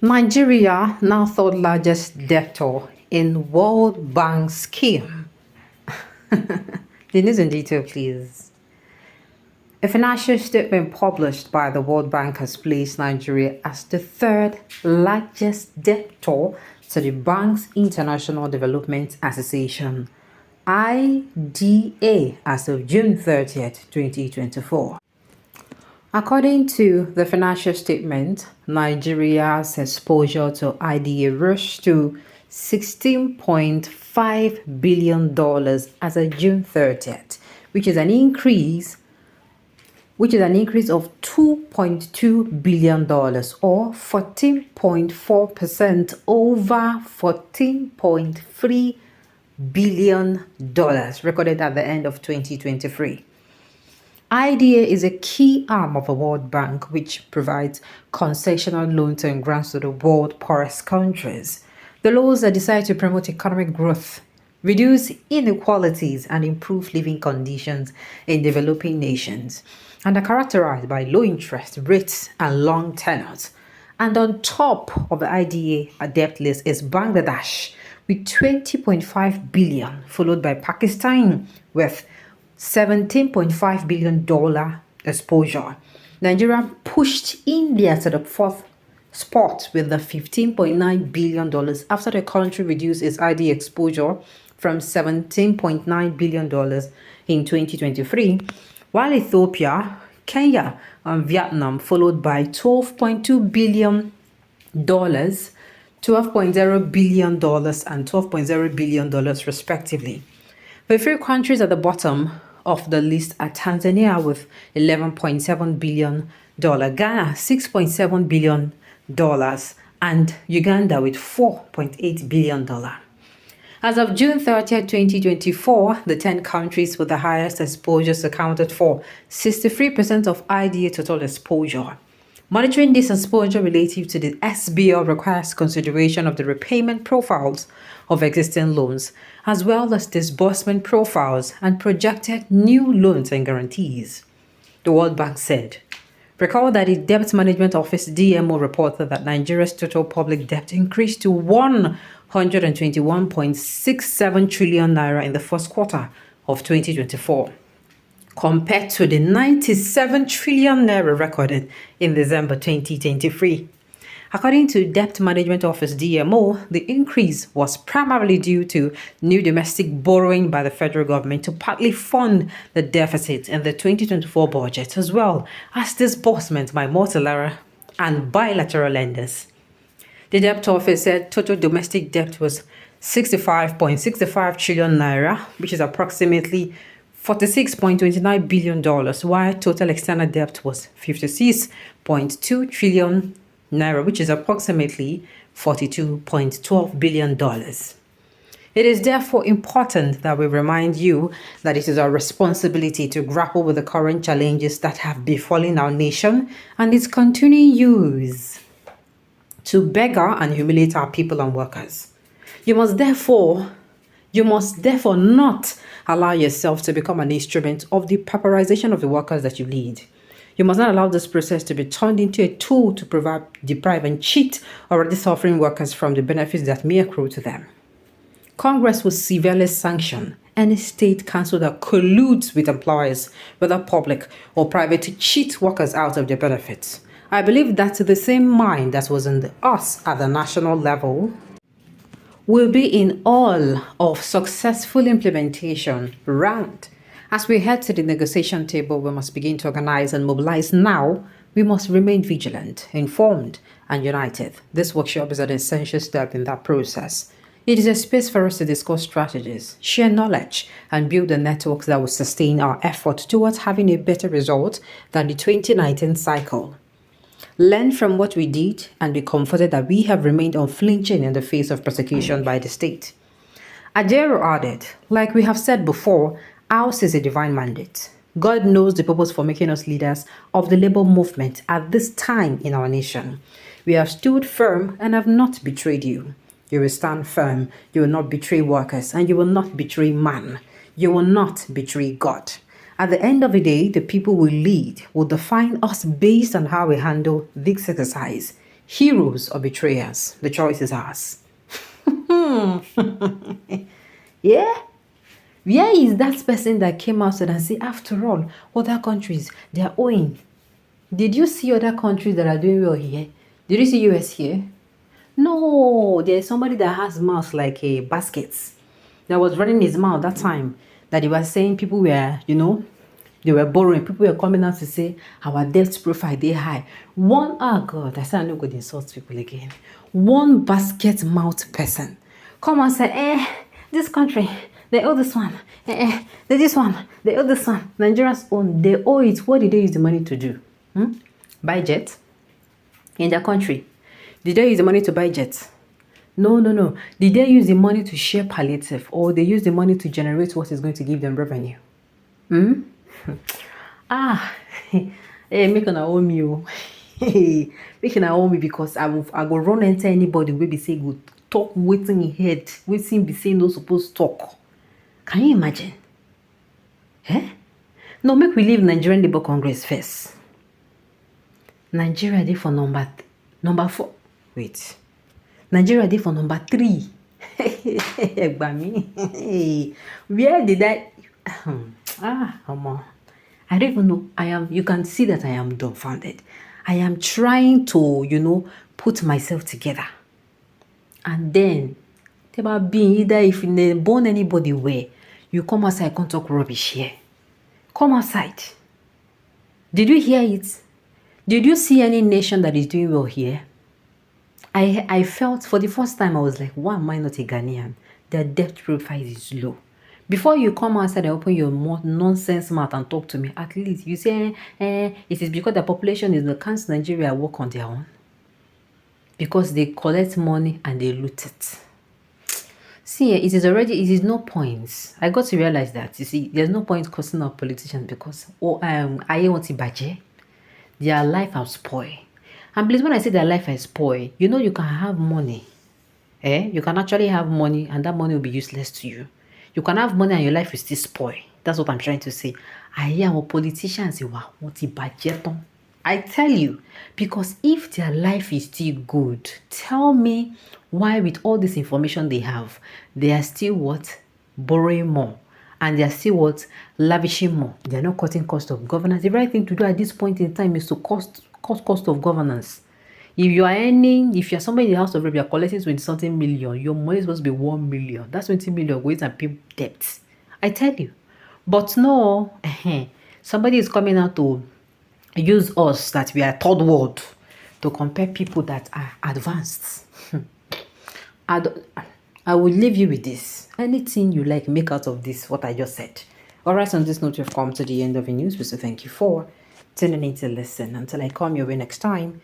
Nigeria, now third largest debtor in World Bank scheme. The news in detail, please. A financial statement published by the World Bank has placed Nigeria as the third largest debtor to the Bank's International Development Association, IDA, as of June 30th, 2024. According to the financial statement, Nigeria's exposure to IDA rose to $16.5 billion as of June 30th, which is an increase of $2.2 billion or 14.4% over $14.3 billion recorded at the end of 2023. IDA is a key arm of the World Bank, which provides concessional loans and grants to the world's poorest countries. The loans are designed to promote economic growth, reduce inequalities, and improve living conditions in developing nations, and are characterized by low interest rates and long tenures. And on top of the IDA debt list is Bangladesh with $20.5 billion, followed by Pakistan with $17.5 billion exposure. Nigeria pushed India to the fourth spot with the $15.9 billion after the country reduced its ID exposure from $17.9 billion in 2023, while Ethiopia, Kenya, and Vietnam followed by $12.2 billion, $12.0 billion, and $12.0 billion respectively. The three countries at the bottom of the list are Tanzania with $11.7 billion, Ghana $6.7 billion, and Uganda with $4.8 billion. As of June 30, 2024, the 10 countries with the highest exposures accounted for 63% of IDA total exposure. Monitoring this exposure relative to the SBL requires consideration of the repayment profiles of existing loans, as well as disbursement profiles and projected new loans and guarantees. The World Bank said. Recall that the Debt Management Office DMO reported that Nigeria's total public debt increased to 121.67 trillion naira in the first quarter of 2024. Compared to the 97 trillion naira recorded in December 2023. According to Debt Management Office DMO, the increase was primarily due to new domestic borrowing by the federal government to partly fund the deficit in the 2024 budget, as well as disbursement by multilateral and bilateral lenders. The Debt Office said total domestic debt was 65.65 trillion naira, which is approximately $46.29 billion, while total external debt was 56.2 trillion naira, which is approximately $42.12 billion. It is therefore important that we remind you that it is our responsibility to grapple with the current challenges that have befallen our nation and its continuing use to beggar and humiliate our people and workers. You must therefore not allow yourself to become an instrument of the pauperization of the workers that you lead. You must not allow this process to be turned into a tool to deprive and cheat already suffering workers from the benefits that may accrue to them. Congress will severely sanction any state council that colludes with employers, whether public or private, to cheat workers out of their benefits. I believe that the same mind that was in us at the national level will be in all of successful implementation round. As we head to the negotiation table, we must begin to organize and mobilize now. We must remain vigilant, informed, and united. This workshop is an essential step in that process. It is a space for us to discuss strategies, share knowledge, and build the networks that will sustain our effort towards having a better result than the 2019 cycle. Learn from what we did and be comforted that we have remained unflinching in the face of persecution by the state. Ajero added, like we have said before, ours is a divine mandate. God knows the purpose for making us leaders of the labor movement at this time in our nation. We have stood firm and have not betrayed you. You will stand firm, you will not betray workers, and you will not betray man. You will not betray God. At the end of the day, the people we lead will define us based on how we handle this exercise. heroes or betrayers? The choice is ours. Yeah? Where is that person that came out and said, after all, other countries, they are owing? Did you see other countries that are doing well here? Did you see US here? No, there's somebody that has mouth like a basket that was running his mouth that time that he was saying people were, they were borrowing. People were coming out to say our debt profile they high. Oh God, I said I'm not going to insult people again. One basket mouth person come and say, this country, they owe this one. This one, they owe this one. Nigerians own, they owe it. What did they use the money to do? Buy jet in their country. Did they use the money to buy jets? No. Did they use the money to share palliative, or they use the money to generate what is going to give them revenue? Hey, make an owe me, oh. Hey, make an owe me because I go run enter anybody wey be say go talk waiting in head, waiting be saying no supposed talk. Can you imagine? No, make we leave Nigerian Labour Congress first. Nigeria dey for number 4. Wait. Nigeria dey for number 3. Where did I? I don't even know. You can see that I am dumbfounded. I am trying to, put myself together. And then, being either if you born anybody where you come outside, can't talk rubbish here. Come outside. Did you hear it? Did you see any nation that is doing well here? I felt for the first time, I was like, why am I not a Ghanaian? Their debt profile is low. Before you come outside and open your nonsense mouth and talk to me, at least you say, it is because the population is can't Nigeria work on their own? Because they collect money and they loot it. See, it is no point. I got to realize that. You see, there's no point cursing out politicians because, I want to budget. Their life has spoiled. And please, when I say their life has spoiled, you can have money. You can actually have money and that money will be useless to you. You can have money and your life is still spoiled. That's what I'm trying to say. I hear our politicians say, wow, what a budget. I tell you, because if their life is still good, tell me why with all this information they have, they are still what? Borrowing more. And they are still what? Lavishing more. They are not cutting cost of governance. The right thing to do at this point in time is to cut cost of governance. If you are somebody in the House of Rep, you are collecting 20-something million, your money is supposed to be 1 million. That's 20 million going and pay debt. I tell you. But no, somebody is coming out to use us that we are third world to compare people that are advanced. I will leave you with this. Anything you like, make out of this, what I just said. Alright, on this note, we've come to the end of the news. So thank you for tuning in to listen. Until I come your way next time,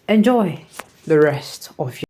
enjoy the rest of your